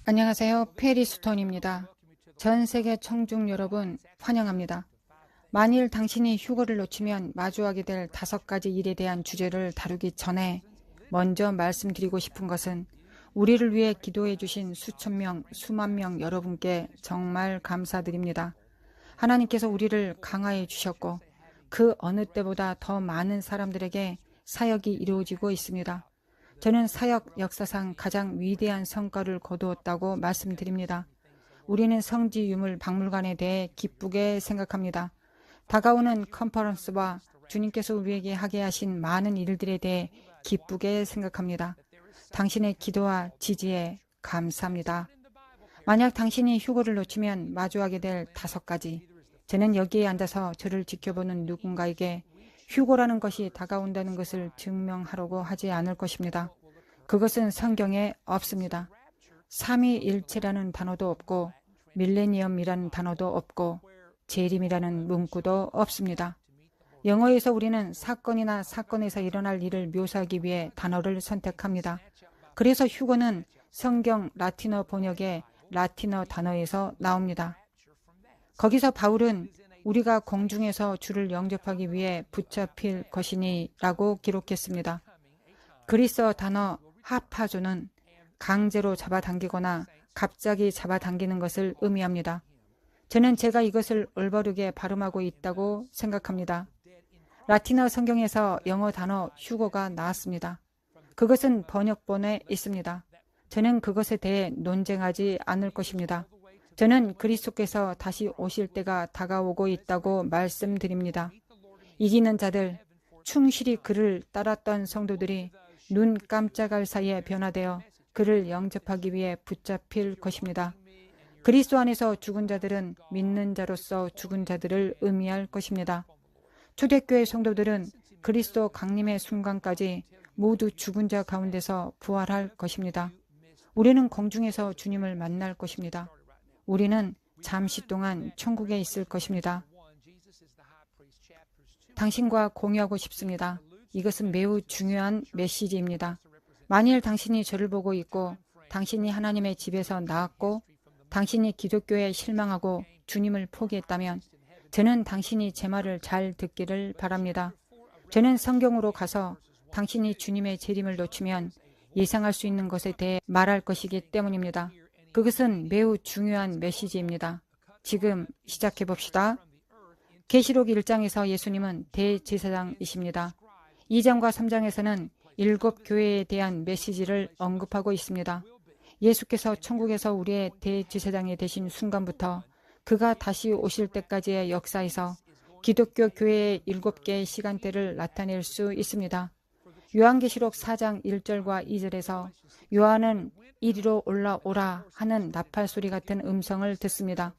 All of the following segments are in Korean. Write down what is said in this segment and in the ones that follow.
안녕하세요. 페리 스톤입니다. 전 세계 청중 여러분 환영합니다. 만일 당신이 휴거를 놓치면 마주하게 될 5가지 일에 대한 주제를 다루기 전에 먼저 말씀드리고 싶은 것은 우리를 위해 기도해 주신 수천 명, 수만 명 여러분께 정말 감사드립니다. 하나님께서 우리를 강화해 주셨고 그 어느 때보다 더 많은 사람들에게 사역이 이루어지고 있습니다. 저는 사역 역사상 가장 위대한 성과를 거두었다고 말씀드립니다. 우리는 성지 유물 박물관에 대해 기쁘게 생각합니다. 다가오는 컨퍼런스와 주님께서 우리에게 하게 하신 많은 일들에 대해 기쁘게 생각합니다. 당신의 기도와 지지에 감사합니다. 만약 당신이 휴거를 놓치면 마주하게 될 5가지. 저는 여기에 앉아서 저를 지켜보는 누군가에게 휴거라는 것이 다가온다는 것을 증명하려고 하지 않을 것입니다. 그것은 성경에 없습니다. 삼위일체라는 단어도 없고 밀레니엄이라는 단어도 없고 재림이라는 문구도 없습니다. 영어에서 우리는 사건이나 사건에서 일어날 일을 묘사하기 위해 단어를 선택합니다. 그래서 휴거는 성경 라틴어 번역의 라틴어 단어에서 나옵니다. 거기서 바울은 우리가 공중에서 주를 영접하기 위해 붙잡힐 것이니 라고 기록했습니다. 그리스어 단어 하파조는 강제로 잡아당기거나 갑자기 잡아당기는 것을 의미합니다. 저는 제가 이것을 올바르게 발음하고 있다고 생각합니다. 라틴어 성경에서 영어 단어 휴거가 나왔습니다. 그것은 번역본에 있습니다. 저는 그것에 대해 논쟁하지 않을 것입니다. 저는 그리스도께서 다시 오실 때가 다가오고 있다고 말씀드립니다. 이기는 자들, 충실히 그를 따랐던 성도들이 눈 깜짝할 사이에 변화되어 그를 영접하기 위해 붙잡힐 것입니다. 그리스도 안에서 죽은 자들은 믿는 자로서 죽은 자들을 의미할 것입니다. 초대교회 성도들은 그리스도 강림의 순간까지 모두 죽은 자 가운데서 부활할 것입니다. 우리는 공중에서 주님을 만날 것입니다. 우리는 잠시 동안 천국에 있을 것입니다. 당신과 공유하고 싶습니다. 이것은 매우 중요한 메시지입니다. 만일 당신이 저를 보고 있고 당신이 하나님의 집에서 나왔고 당신이 기독교에 실망하고 주님을 포기했다면 저는 당신이 제 말을 잘 듣기를 바랍니다. 저는 성경으로 가서 당신이 주님의 재림을 놓치면 예상할 수 있는 것에 대해 말할 것이기 때문입니다. 그것은 매우 중요한 메시지입니다. 지금 시작해 봅시다. 계시록 1장에서 예수님은 대제사장이십니다. 2장과 3장에서는 7교회에 대한 메시지를 언급하고 있습니다. 예수께서 천국에서 우리의 대제사장이 되신 순간부터 그가 다시 오실 때까지의 역사에서 기독교 교회의 7개의 시간대를 나타낼 수 있습니다. 요한계시록 4장 1절과 2절에서 요한은 이리로 올라오라 하는 나팔 소리 같은 음성을 듣습니다.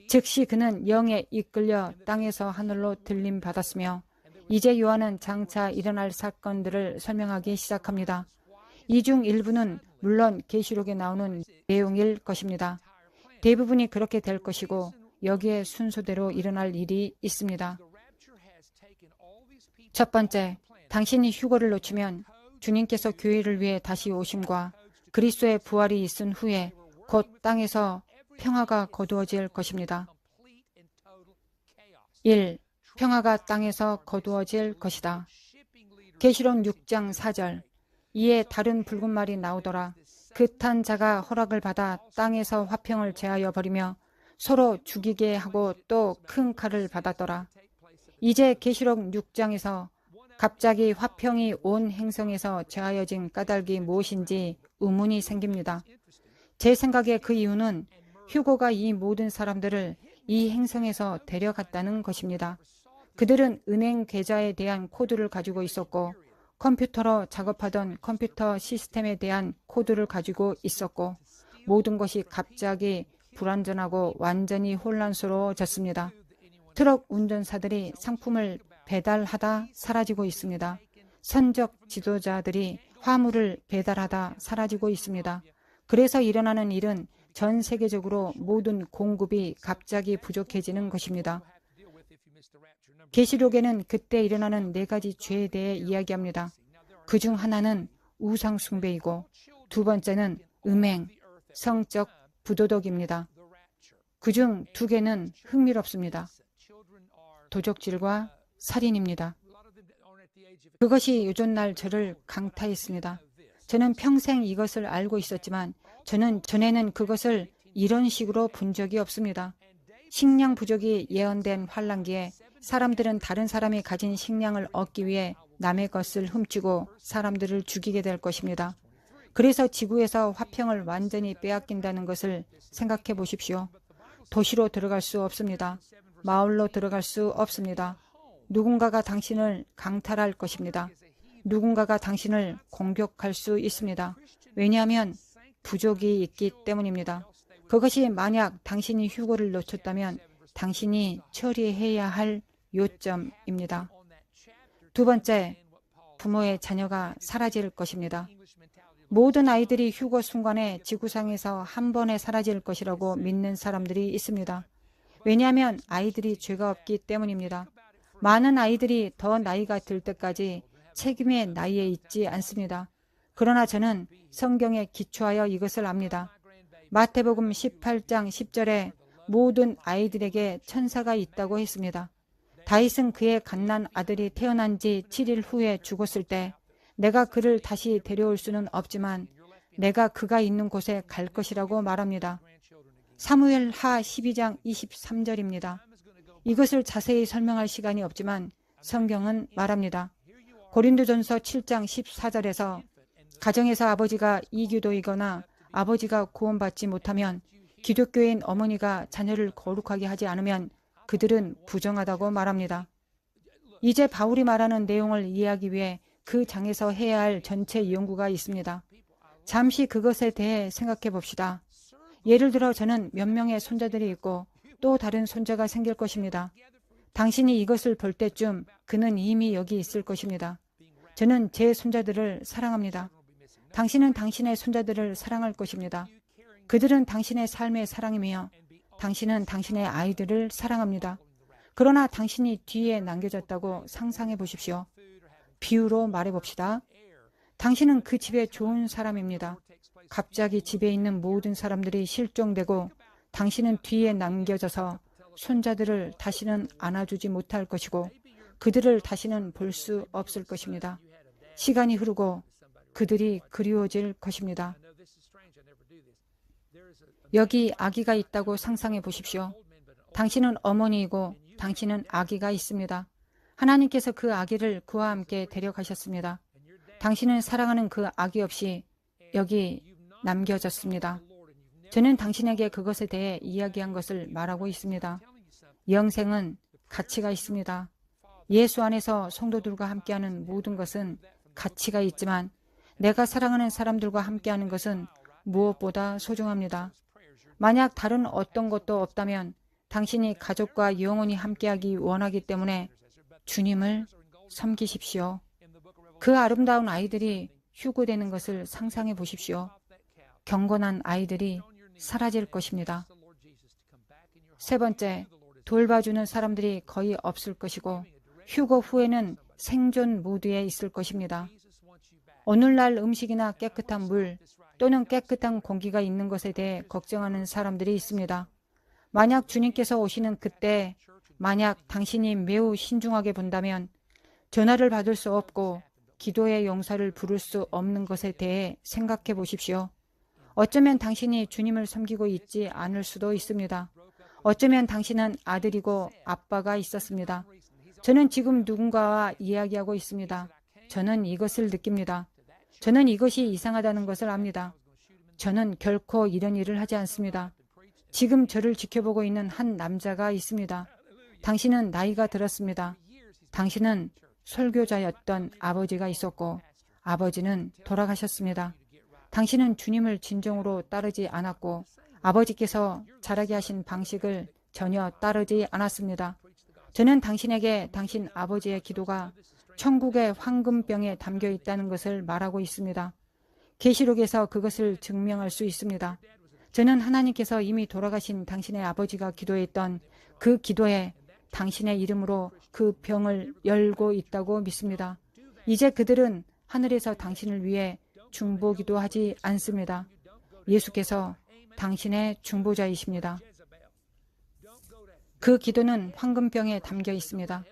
즉시 그는 영에 이끌려 땅에서 하늘로 들림 받았으며 이제 요한은 장차 일어날 사건들을 설명하기 시작합니다. 이 중 일부는 물론 계시록에 나오는 내용일 것입니다. 대부분이 그렇게 될 것이고 여기에 순서대로 일어날 일이 있습니다. 첫 번째, 당신이 휴거를 놓치면 주님께서 교회를 위해 다시 오심과 그리스도의 부활이 있은 후에 곧 땅에서 평화가 거두어질 것입니다. 1. 평화가 땅에서 거두어질 것이다. 계시록 6장 4절. 이에 다른 붉은 말이 나오더라. 그 탄 자가 허락을 받아 땅에서 화평을 제하여 버리며 서로 죽이게 하고 또 큰 칼을 받았더라. 이제 계시록 6장에서 갑자기 화평이 온 행성에서 제하여진 까닭이 무엇인지 의문이 생깁니다. 제 생각에 그 이유는 휴거가 이 모든 사람들을 이 행성에서 데려갔다는 것입니다. 그들은 은행 계좌에 대한 코드를 가지고 있었고 컴퓨터로 작업하던 컴퓨터 시스템에 대한 코드를 가지고 있었고 모든 것이 갑자기 불완전하고 완전히 혼란스러워졌습니다. 트럭 운전사들이 상품을 배달하다 사라지고 있습니다. 선적 지도자들이 화물을 배달하다 사라지고 있습니다. 그래서 일어나는 일은 전 세계적으로 모든 공급이 갑자기 부족해지는 것입니다. 계시록에는 그때 일어나는 4가지 죄에 대해 이야기합니다. 그 중 하나는 우상 숭배이고 두 번째는 음행, 성적 부도덕입니다. 그중 2개는 흥미롭습니다. 도적질과 살인입니다. 그것이 요즘날 저를 강타했습니다. 저는 평생 이것을 알고 있었지만 저는 전에는 그것을 이런 식으로 본 적이 없습니다. 식량 부족이 예언된 환란기에 사람들은 다른 사람이 가진 식량을 얻기 위해 남의 것을 훔치고 사람들을 죽이게 될 것입니다. 그래서 지구에서 화평을 완전히 빼앗긴다는 것을 생각해 보십시오. 도시로 들어갈 수 없습니다. 마을로 들어갈 수 없습니다. 누군가가 당신을 강탈할 것입니다. 누군가가 당신을 공격할 수 있습니다. 왜냐하면 부족이 있기 때문입니다. 그것이 만약 당신이 휴거를 놓쳤다면 당신이 처리해야 할 요점입니다. 2번째, 부모의 자녀가 사라질 것입니다. 모든 아이들이 휴거 순간에 지구상에서 한 번에 사라질 것이라고 믿는 사람들이 있습니다. 왜냐하면 아이들이 죄가 없기 때문입니다. 많은 아이들이 더 나이가 들 때까지 책임의 나이에 있지 않습니다. 그러나 저는 성경에 기초하여 이것을 압니다. 마태복음 18장 10절에 모든 아이들에게 천사가 있다고 했습니다. 다윗은 그의 갓난 아들이 태어난 지 7일 후에 죽었을 때 내가 그를 다시 데려올 수는 없지만 내가 그가 있는 곳에 갈 것이라고 말합니다. 사무엘 하 12장 23절입니다. 이것을 자세히 설명할 시간이 없지만 성경은 말합니다. 고린도전서 7장 14절에서 가정에서 아버지가 이교도이거나 아버지가 구원받지 못하면 기독교인 어머니가 자녀를 거룩하게 하지 않으면 그들은 부정하다고 말합니다. 이제 바울이 말하는 내용을 이해하기 위해 그 장에서 해야 할 전체 연구가 있습니다. 잠시 그것에 대해 생각해 봅시다. 예를 들어 저는 몇 명의 손자들이 있고 또 다른 손자가 생길 것입니다. 당신이 이것을 볼 때쯤 그는 이미 여기 있을 것입니다. 저는 제 손자들을 사랑합니다. 당신은 당신의 손자들을 사랑할 것입니다. 그들은 당신의 삶의 사랑이며 당신은 당신의 아이들을 사랑합니다. 그러나 당신이 뒤에 남겨졌다고 상상해 보십시오. 비유로 말해봅시다. 당신은 그 집의 좋은 사람입니다. 갑자기 집에 있는 모든 사람들이 실종되고 당신은 뒤에 남겨져서 손자들을 다시는 안아주지 못할 것이고 그들을 다시는 볼 수 없을 것입니다. 시간이 흐르고 그들이 그리워질 것입니다. 여기 아기가 있다고 상상해 보십시오. 당신은 어머니이고 당신은 아기가 있습니다. 하나님께서 그 아기를 그와 함께 데려가셨습니다. 당신은 사랑하는 그 아기 없이 여기 남겨졌습니다. 저는 당신에게 그것에 대해 이야기한 것을 말하고 있습니다. 영생은 가치가 있습니다. 예수 안에서 성도들과 함께하는 모든 것은 가치가 있지만 내가 사랑하는 사람들과 함께하는 것은 무엇보다 소중합니다. 만약 다른 어떤 것도 없다면 당신이 가족과 영원히 함께하기 원하기 때문에 주님을 섬기십시오. 그 아름다운 아이들이 휴고되는 것을 상상해 보십시오. 경건한 아이들이 사라질 것입니다. 3번째, 돌봐주는 사람들이 거의 없을 것이고 휴거 후에는 생존 모드에 있을 것입니다. 오늘날 음식이나 깨끗한 물 또는 깨끗한 공기가 있는 것에 대해 걱정하는 사람들이 있습니다. 만약 주님께서 오시는 그때 만약 당신이 매우 신중하게 본다면 전화를 받을 수 없고 기도의 용사를 부를 수 없는 것에 대해 생각해 보십시오. 어쩌면 당신이 주님을 섬기고 있지 않을 수도 있습니다. 어쩌면 당신은 아들이고 아빠가 있었습니다. 저는 지금 누군가와 이야기하고 있습니다. 저는 이것을 느낍니다. 저는 이것이 이상하다는 것을 압니다. 저는 결코 이런 일을 하지 않습니다. 지금 저를 지켜보고 있는 한 남자가 있습니다. 당신은 나이가 들었습니다. 당신은 설교자였던 아버지가 있었고 아버지는 돌아가셨습니다. 당신은 주님을 진정으로 따르지 않았고 아버지께서 자라게 하신 방식을 전혀 따르지 않았습니다. 저는 당신에게 당신 아버지의 기도가 천국의 황금병에 담겨 있다는 것을 말하고 있습니다. 계시록에서 그것을 증명할 수 있습니다. 저는 하나님께서 이미 돌아가신 당신의 아버지가 기도했던 그 기도에 당신의 이름으로 그 병을 열고 있다고 믿습니다. 이제 그들은 하늘에서 당신을 위해 중보기도 하지 않습니다. 예수께서 당신의 중보자이십니다. 그 기도는 황금병에 담겨 있습니다.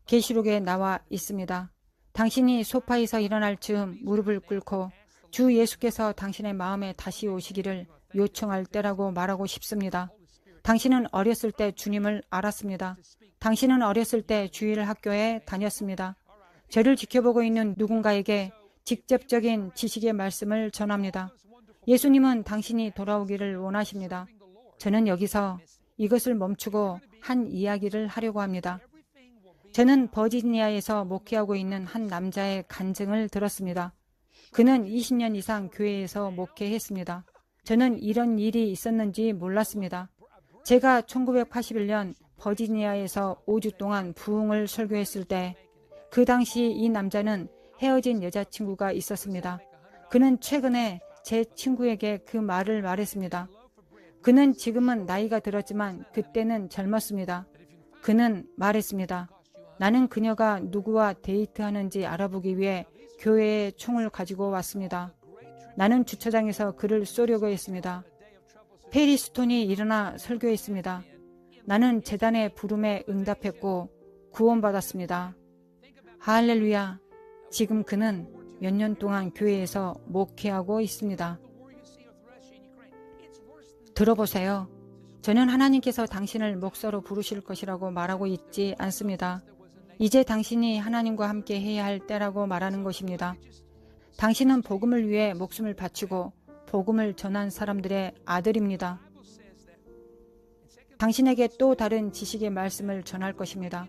계시록에 나와 있습니다. 당신이 소파에서 일어날 즈음 무릎을 꿇고 주 예수께서 당신의 마음에 다시 오시기를 요청할 때라고 말하고 싶습니다. 당신은 어렸을 때 주님을 알았습니다. 당신은 어렸을 때 주일 학교에 다녔습니다. 저를 지켜보고 있는 누군가에게 직접적인 지식의 말씀을 전합니다. 예수님은 당신이 돌아오기를 원하십니다. 저는 여기서 이것을 멈추고 한 이야기를 하려고 합니다. 저는 버지니아에서 목회하고 있는 한 남자의 간증을 들었습니다. 그는 20년 이상 교회에서 목회했습니다. 저는 이런 일이 있었는지 몰랐습니다. 제가 1981년 버지니아에서 5주 동안 부흥을 설교했을 때 그 당시 이 남자는 헤어진 여자친구가 있었습니다. 그는 최근에 제 친구에게 그 말을 말했습니다. 그는 지금은 나이가 들었지만 그때는 젊었습니다. 그는 말했습니다. 나는 그녀가 누구와 데이트하는지 알아보기 위해 교회에 총을 가지고 왔습니다. 나는 주차장에서 그를 쏘려고 했습니다. 페리 스톤이 일어나 설교했습니다. 나는 제단의 부름에 응답했고 구원받았습니다. 할렐루야. 지금 그는 몇 년 동안 교회에서 목회하고 있습니다. 들어보세요. 저는 하나님께서 당신을 목사로 부르실 것이라고 말하고 있지 않습니다. 이제 당신이 하나님과 함께 해야 할 때라고 말하는 것입니다. 당신은 복음을 위해 목숨을 바치고 복음을 전한 사람들의 아들입니다. 당신에게 또 다른 지식의 말씀을 전할 것입니다.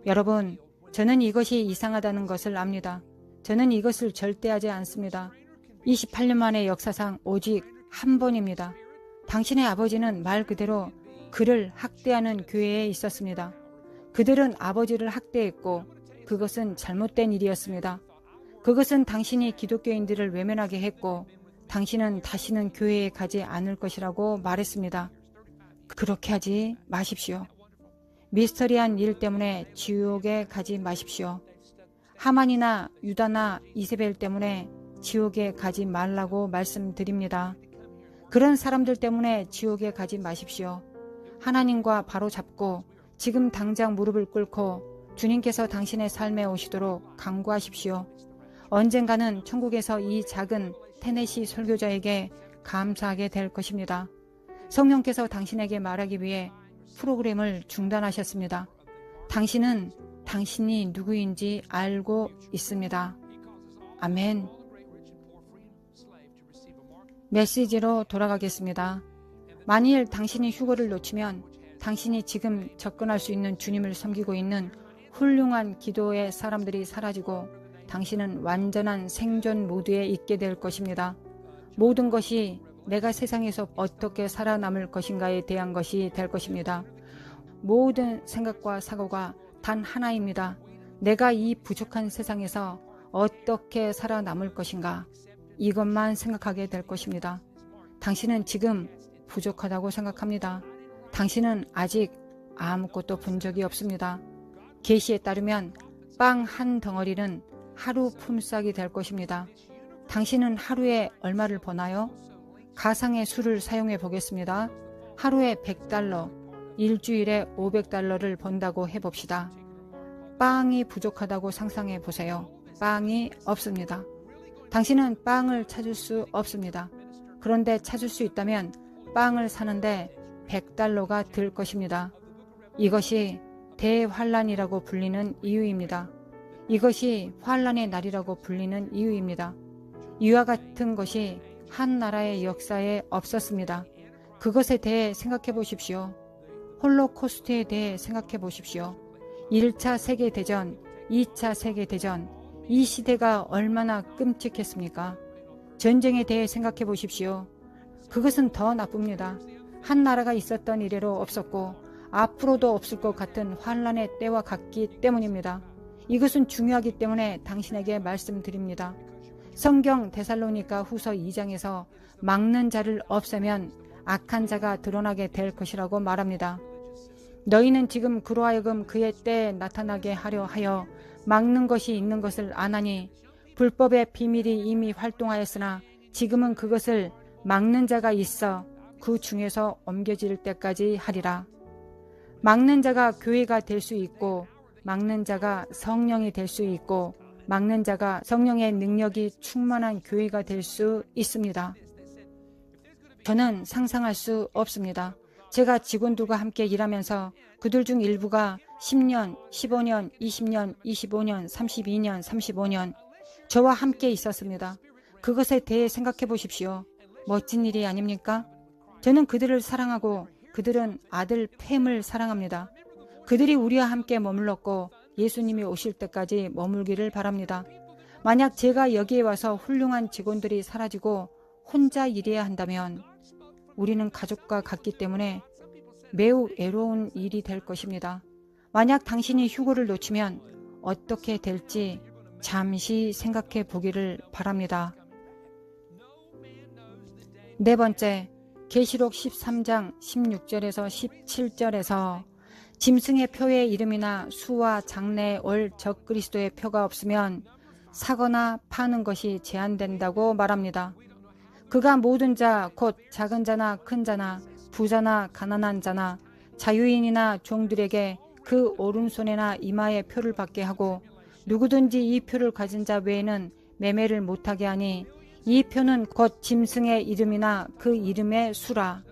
여러분, 저는 이것이 이상하다는 것을 압니다. 저는 이것을 절대 하지 않습니다. 28년 만의 역사상 오직 한 번입니다. 당신의 아버지는 말 그대로 그를 학대하는 교회에 있었습니다. 그들은 아버지를 학대했고 그것은 잘못된 일이었습니다. 그것은 당신이 기독교인들을 외면하게 했고 당신은 다시는 교회에 가지 않을 것이라고 말했습니다. 그렇게 하지 마십시오. 미스터리한 일 때문에 지옥에 가지 마십시오. 하만이나 유다나 이세벨 때문에 지옥에 가지 말라고 말씀드립니다. 그런 사람들 때문에 지옥에 가지 마십시오. 하나님과 바로 잡고 지금 당장 무릎을 꿇고 주님께서 당신의 삶에 오시도록 간구하십시오. 언젠가는 천국에서 이 작은 테네시 설교자에게 감사하게 될 것입니다. 성령께서 당신에게 말하기 위해 프로그램을 중단하셨습니다. 당신은 당신이 누구인지 알고 있습니다. 아멘. 메시지로 돌아가겠습니다. 만일 당신이 휴거를 놓치면 당신이 지금 접근할 수 있는 주님을 섬기고 있는 훌륭한 기도의 사람들이 사라지고 당신은 완전한 생존 모드에 있게 될 것입니다. 모든 것이 내가 세상에서 어떻게 살아남을 것인가에 대한 것이 될 것입니다. 모든 생각과 사고가 단 하나입니다. 내가 이 부족한 세상에서 어떻게 살아남을 것인가? 이것만 생각하게 될 것입니다. 당신은 지금 부족하다고 생각합니다. 당신은 아직 아무것도 본 적이 없습니다. 계시에 따르면 빵 한 덩어리는 하루 품삯이 될 것입니다. 당신은 하루에 얼마를 버나요? 가상의 수를 사용해 보겠습니다. 하루에 $100, 일주일에 $500를 번다고 해봅시다. 빵이 부족하다고 상상해 보세요. 빵이 없습니다. 당신은 빵을 찾을 수 없습니다. 그런데 찾을 수 있다면 빵을 사는데 $100가 들 것입니다. 이것이 대환란이라고 불리는 이유입니다. 이것이 환란의 날이라고 불리는 이유입니다. 이와 같은 것이 한 나라의 역사에 없었습니다. 그것에 대해 생각해 보십시오. 홀로코스트에 대해 생각해 보십시오. 1차 세계대전, 2차 세계대전, 이 시대가 얼마나 끔찍했습니까? 전쟁에 대해 생각해 보십시오. 그것은 더 나쁩니다. 한 나라가 있었던 이래로 없었고 앞으로도 없을 것 같은 환란의 때와 같기 때문입니다. 이것은 중요하기 때문에 당신에게 말씀드립니다. 성경 데살로니가 후서 2장에서 막는 자를 없애면 악한 자가 드러나게 될 것이라고 말합니다. 너희는 지금 그로 하여금 그의 때에 나타나게 하려 하여 막는 것이 있는 것을 아나니 불법의 비밀이 이미 활동하였으나 지금은 그것을 막는 자가 있어 그 중에서 옮겨질 때까지 하리라. 막는 자가 교회가 될 수 있고 막는 자가 성령이 될 수 있고 막는 자가 성령의 능력이 충만한 교회가 될 수 있습니다. 저는 상상할 수 없습니다. 제가 직원들과 함께 일하면서 그들 중 일부가 10년, 15년, 20년, 25년, 32년, 35년 저와 함께 있었습니다. 그것에 대해 생각해 보십시오. 멋진 일이 아닙니까? 저는 그들을 사랑하고 그들은 아들 팸을 사랑합니다. 그들이 우리와 함께 머물렀고 예수님이 오실 때까지 머물기를 바랍니다. 만약 제가 여기에 와서 훌륭한 직원들이 사라지고 혼자 일해야 한다면 우리는 가족과 같기 때문에 매우 애로운 일이 될 것입니다. 만약 당신이 휴고를 놓치면 어떻게 될지 잠시 생각해 보기를 바랍니다. 네 번째, 계시록 13장 16절에서 17절에서 짐승의 표의 이름이나 수와 장래에 올 적그리스도의 표가 없으면 사거나 파는 것이 제한된다고 말합니다. 그가 모든 자, 곧 작은 자나 큰 자나 부자나 가난한 자나 자유인이나 종들에게 그 오른손에나 이마에 표를 받게 하고 누구든지 이 표를 가진 자 외에는 매매를 못하게 하니 이 표는 곧 짐승의 이름이나 그 이름의 수라.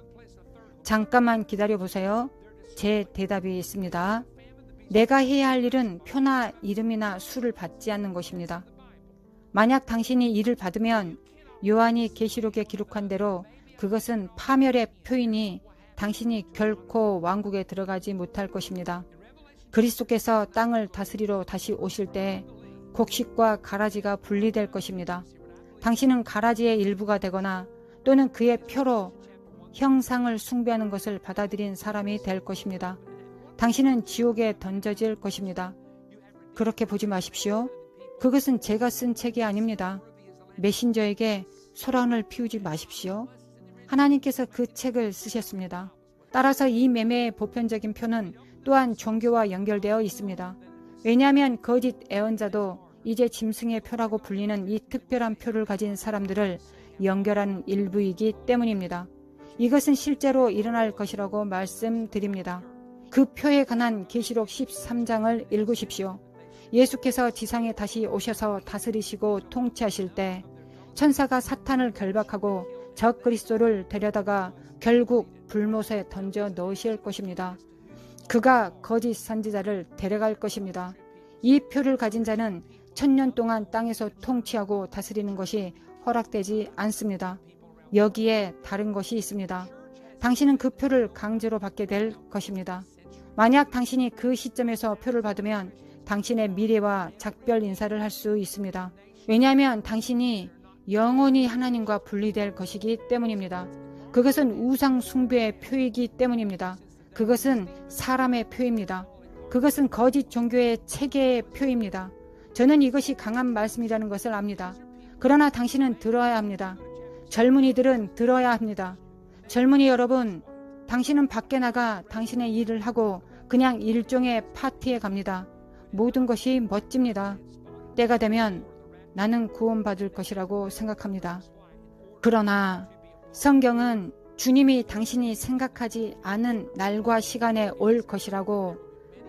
잠깐만 기다려보세요. 제 대답이 있습니다. 내가 해야 할 일은 표나 이름이나 수를 받지 않는 것입니다. 만약 당신이 이를 받으면 요한이 계시록에 기록한 대로 그것은 파멸의 표이니 당신이 결코 왕국에 들어가지 못할 것입니다. 그리스도께서 땅을 다스리러 다시 오실 때 곡식과 가라지가 분리될 것입니다. 당신은 가라지의 일부가 되거나 또는 그의 표로 형상을 숭배하는 것을 받아들인 사람이 될 것입니다. 당신은 지옥에 던져질 것입니다. 그렇게 보지 마십시오. 그것은 제가 쓴 책이 아닙니다. 메신저에게 소란을 피우지 마십시오. 하나님께서 그 책을 쓰셨습니다. 따라서 이 매매의 보편적인 표는 또한 종교와 연결되어 있습니다. 왜냐하면 거짓 애언자도 이제 짐승의 표라고 불리는 이 특별한 표를 가진 사람들을 연결하는 일부이기 때문입니다. 이것은 실제로 일어날 것이라고 말씀드립니다. 그 표에 관한 계시록 13장을 읽으십시오. 예수께서 지상에 다시 오셔서 다스리시고 통치하실 때 천사가 사탄을 결박하고 적 그리스도를 데려다가 결국 불못에 던져 넣으실 것입니다. 그가 거짓 선지자를 데려갈 것입니다. 이 표를 가진 자는 1000년 동안 땅에서 통치하고 다스리는 것이 허락되지 않습니다. 여기에 다른 것이 있습니다. 당신은 그 표를 강제로 받게 될 것입니다. 만약 당신이 그 시점에서 표를 받으면 당신의 미래와 작별 인사를 할 수 있습니다. 왜냐하면 당신이 영원히 하나님과 분리될 것이기 때문입니다. 그것은 우상 숭배의 표이기 때문입니다. 그것은 사람의 표입니다. 그것은 거짓 종교의 체계의 표입니다. 저는 이것이 강한 말씀이라는 것을 압니다. 그러나 당신은 들어야 합니다. 젊은이들은 들어야 합니다. 젊은이 여러분, 당신은 밖에 나가 당신의 일을 하고 그냥 일종의 파티에 갑니다. 모든 것이 멋집니다. 때가 되면 나는 구원받을 것이라고 생각합니다. 그러나 성경은 주님이 당신이 생각하지 않은 날과 시간에 올 것이라고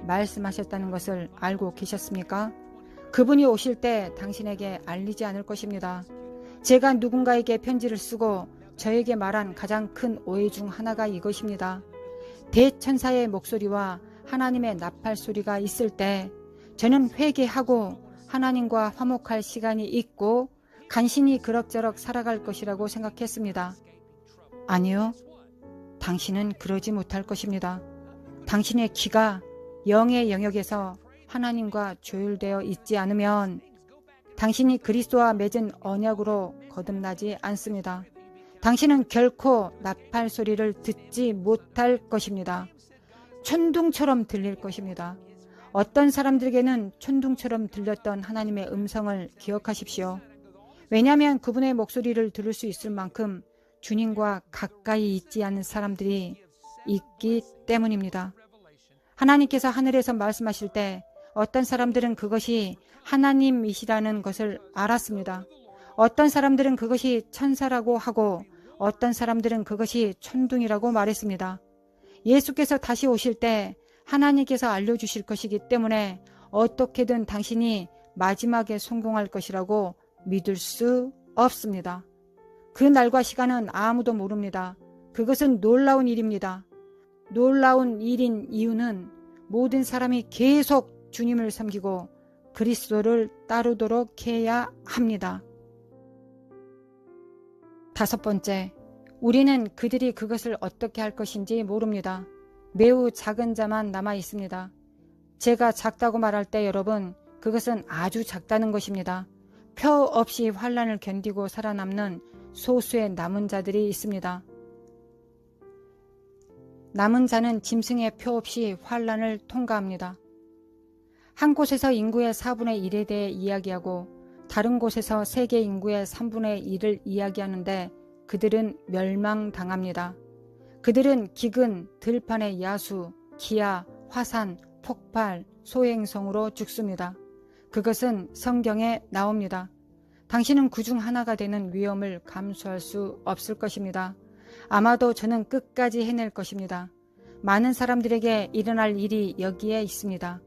말씀하셨다는 것을 알고 계셨습니까? 그분이 오실 때 당신에게 알리지 않을 것입니다. 제가 누군가에게 편지를 쓰고 저에게 말한 가장 큰 오해 중 하나가 이것입니다. 대천사의 목소리와 하나님의 나팔 소리가 있을 때 저는 회개하고 하나님과 화목할 시간이 있고 간신히 그럭저럭 살아갈 것이라고 생각했습니다. 아니요. 당신은 그러지 못할 것입니다. 당신의 귀가 영의 영역에서 하나님과 조율되어 있지 않으면 당신이 그리스도와 맺은 언약으로 거듭나지 않습니다. 당신은 결코 나팔 소리를 듣지 못할 것입니다. 천둥처럼 들릴 것입니다. 어떤 사람들에게는 천둥처럼 들렸던 하나님의 음성을 기억하십시오. 왜냐하면 그분의 목소리를 들을 수 있을 만큼 주님과 가까이 있지 않은 사람들이 있기 때문입니다. 하나님께서 하늘에서 말씀하실 때 어떤 사람들은 그것이 하나님이시라는 것을 알았습니다. 어떤 사람들은 그것이 천사라고 하고 어떤 사람들은 그것이 천둥이라고 말했습니다. 예수께서 다시 오실 때 하나님께서 알려주실 것이기 때문에 어떻게든 당신이 마지막에 성공할 것이라고 믿을 수 없습니다. 그 날과 시간은 아무도 모릅니다. 그것은 놀라운 일입니다. 놀라운 일인 이유는 모든 사람이 계속 주님을 섬기고 그리스도를 따르도록 해야 합니다. 5번째, 우리는 그들이 그것을 어떻게 할 것인지 모릅니다. 매우 작은 자만 남아 있습니다. 제가 작다고 말할 때 여러분, 그것은 아주 작다는 것입니다. 표 없이 환난을 견디고 살아남는 소수의 남은 자들이 있습니다. 남은 자는 짐승의 표 없이 환난을 통과합니다. 한 곳에서 인구의 4분의 1에 대해 이야기하고 다른 곳에서 세계 인구의 3분의 1을 이야기하는데 그들은 멸망당합니다. 그들은 기근, 들판의 야수, 기아, 화산, 폭발, 소행성으로 죽습니다. 그것은 성경에 나옵니다. 당신은 그중 하나가 되는 위험을 감수할 수 없을 것입니다. 아마도 저는 끝까지 해낼 것입니다. 많은 사람들에게 일어날 일이 여기에 있습니다.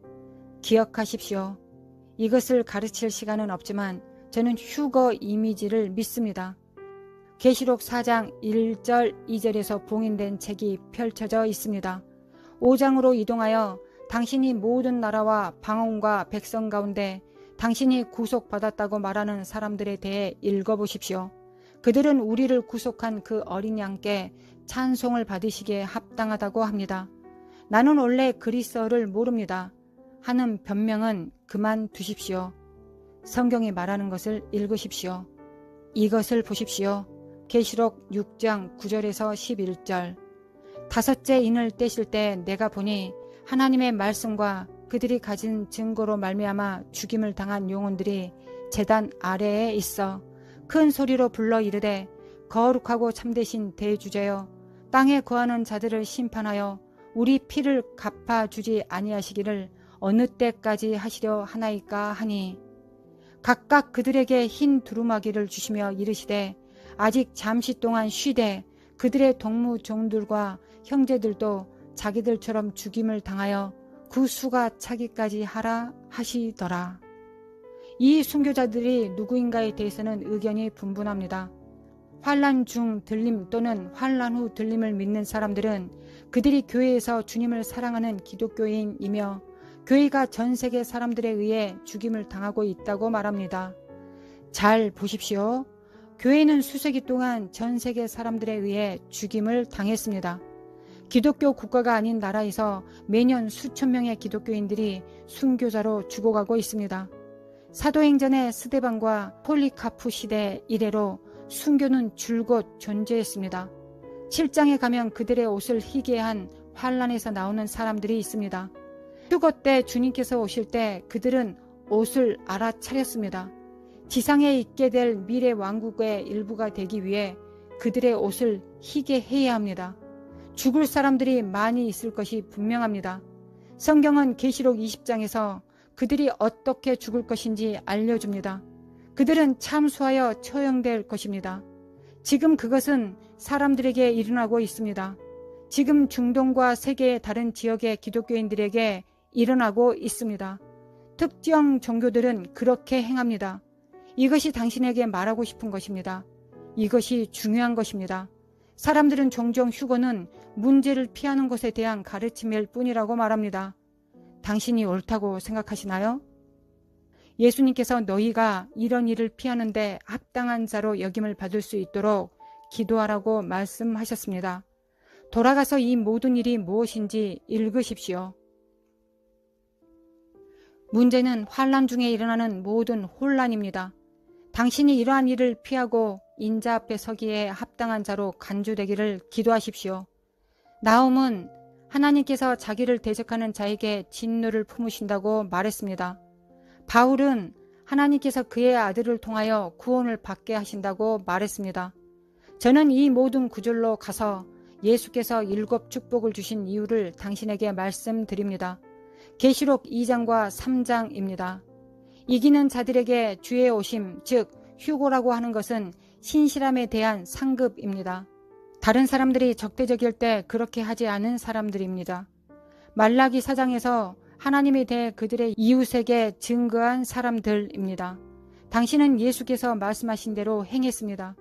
기억하십시오. 이것을 가르칠 시간은 없지만 저는 휴거 이미지를 믿습니다. 계시록 4장 1절 2절에서 봉인된 책이 펼쳐져 있습니다. 5장으로 이동하여 당신이 모든 나라와 방언과 백성 가운데 당신이 구속받았다고 말하는 사람들에 대해 읽어보십시오. 그들은 우리를 구속한 그 어린 양께 찬송을 받으시기에 합당하다고 합니다. 나는 원래 그리스어를 모릅니다. 하는 변명은 그만두십시오. 성경이 말하는 것을 읽으십시오. 이것을 보십시오. 계시록 6장 9절에서 11절. 5째 인을 떼실 때 내가 보니 하나님의 말씀과 그들이 가진 증거로 말미암아 죽임을 당한 영혼들이 제단 아래에 있어 큰 소리로 불러 이르되 거룩하고 참되신 대주제여 땅에 거하는 자들을 심판하여 우리 피를 갚아주지 아니하시기를 어느 때까지 하시려 하나이까 하니 각각 그들에게 흰 두루마기를 주시며 이르시되 아직 잠시 동안 쉬되 그들의 동무 종들과 형제들도 자기들처럼 죽임을 당하여 그 수가 차기까지 하라 하시더라. 이 순교자들이 누구인가에 대해서는 의견이 분분합니다. 환난 중 들림 또는 환난 후 들림을 믿는 사람들은 그들이 교회에서 주님을 사랑하는 기독교인이며 교회가 전 세계 사람들에 의해 죽임을 당하고 있다고 말합니다. 잘 보십시오. 교회는 수세기 동안 전 세계 사람들에 의해 죽임을 당했습니다. 기독교 국가가 아닌 나라에서 매년 수천 명의 기독교인들이 순교자로 죽어가고 있습니다. 사도행전의 스데반과 폴리카프 시대 이래로 순교는 줄곧 존재했습니다. 7장에 가면 그들의 옷을 희게 한 환란에서 나오는 사람들이 있습니다. 휴거 때 주님께서 오실 때 그들은 옷을 알아차렸습니다. 지상에 있게 될 미래 왕국의 일부가 되기 위해 그들의 옷을 희게 해야 합니다. 죽을 사람들이 많이 있을 것이 분명합니다. 성경은 계시록 20장에서 그들이 어떻게 죽을 것인지 알려줍니다. 그들은 참수하여 처형될 것입니다. 지금 그것은 사람들에게 일어나고 있습니다. 지금 중동과 세계의 다른 지역의 기독교인들에게 일어나고 있습니다. 특정 종교들은 그렇게 행합니다. 이것이 당신에게 말하고 싶은 것입니다. 이것이 중요한 것입니다. 사람들은 종종 휴거는 문제를 피하는 것에 대한 가르침일 뿐이라고 말합니다. 당신이 옳다고 생각하시나요? 예수님께서 너희가 이런 일을 피하는 데 합당한 자로 여김을 받을 수 있도록 기도하라고 말씀하셨습니다. 돌아가서 이 모든 일이 무엇인지 읽으십시오. 문제는 환난 중에 일어나는 모든 혼란입니다. 당신이 이러한 일을 피하고 인자 앞에 서기에 합당한 자로 간주되기를 기도하십시오. 나홈은 하나님께서 자기를 대적하는 자에게 진노를 품으신다고 말했습니다. 바울은 하나님께서 그의 아들을 통하여 구원을 받게 하신다고 말했습니다. 저는 이 모든 구절로 가서 예수께서 7 축복을 주신 이유를 당신에게 말씀드립니다. 계시록 2장과 3장입니다. 이기는 자들에게 주의 오심, 즉 휴거라고 하는 것은 신실함에 대한 상급입니다. 다른 사람들이 적대적일 때 그렇게 하지 않은 사람들입니다. 말라기 4장에서 하나님에 대해 그들의 이웃에게 증거한 사람들입니다. 당신은 예수께서 말씀하신 대로 행했습니다.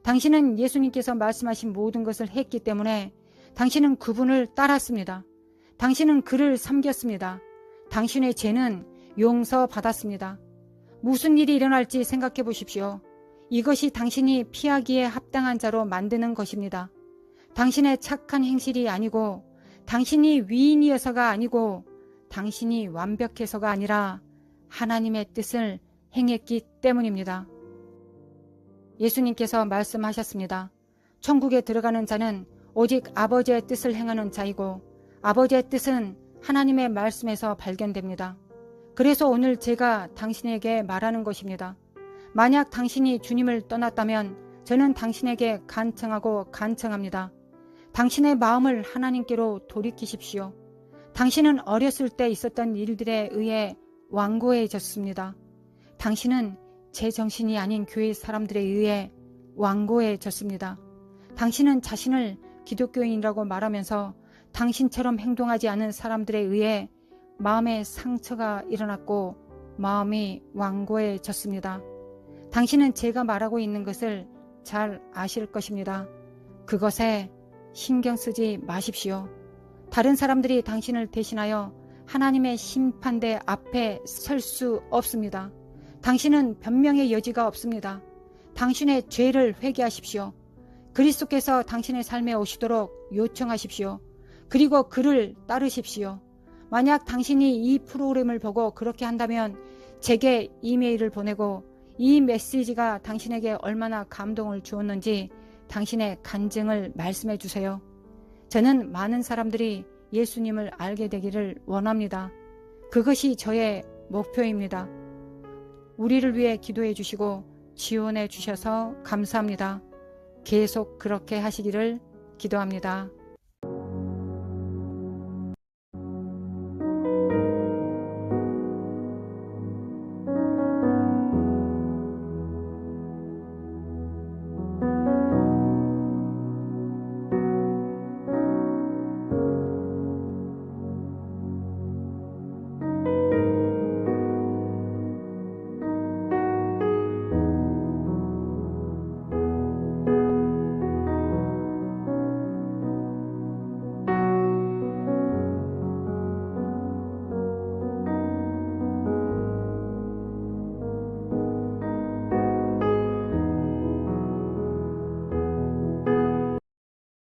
당신은 예수님께서 말씀하신 모든 것을 했기 때문에 당신은 그분을 따랐습니다. 당신은 그를 섬겼습니다. 당신의 죄는 용서받았습니다. 무슨 일이 일어날지 생각해 보십시오. 이것이 당신이 피하기에 합당한 자로 만드는 것입니다. 당신의 착한 행실이 아니고, 당신이 위인이어서가 아니고, 당신이 완벽해서가 아니라 하나님의 뜻을 행했기 때문입니다. 예수님께서 말씀하셨습니다. 천국에 들어가는 자는 오직 아버지의 뜻을 행하는 자이고, 아버지의 뜻은 하나님의 말씀에서 발견됩니다. 그래서 오늘 제가 당신에게 말하는 것입니다. 만약 당신이 주님을 떠났다면 저는 당신에게 간청합니다. 당신의 마음을 하나님께로 돌이키십시오. 당신은 어렸을 때 있었던 일들에 의해 완고해졌습니다. 당신은 제 정신이 아닌 교회 사람들에 의해 완고해졌습니다. 당신은 자신을 기독교인이라고 말하면서 당신처럼 행동하지 않은 사람들에 의해 마음에 상처가 일어났고 마음이 완고해졌습니다. 당신은 제가 말하고 있는 것을 잘 아실 것입니다. 그것에 신경 쓰지 마십시오. 다른 사람들이 당신을 대신하여 하나님의 심판대 앞에 설 수 없습니다. 당신은 변명의 여지가 없습니다. 당신의 죄를 회개하십시오. 그리스도께서 당신의 삶에 오시도록 요청하십시오. 그리고 그를 따르십시오. 만약 당신이 이 프로그램을 보고 그렇게 한다면 제게 이메일을 보내고 이 메시지가 당신에게 얼마나 감동을 주었는지 당신의 간증을 말씀해 주세요. 저는 많은 사람들이 예수님을 알게 되기를 원합니다. 그것이 저의 목표입니다. 우리를 위해 기도해 주시고 지원해 주셔서 감사합니다. 계속 그렇게 하시기를 기도합니다.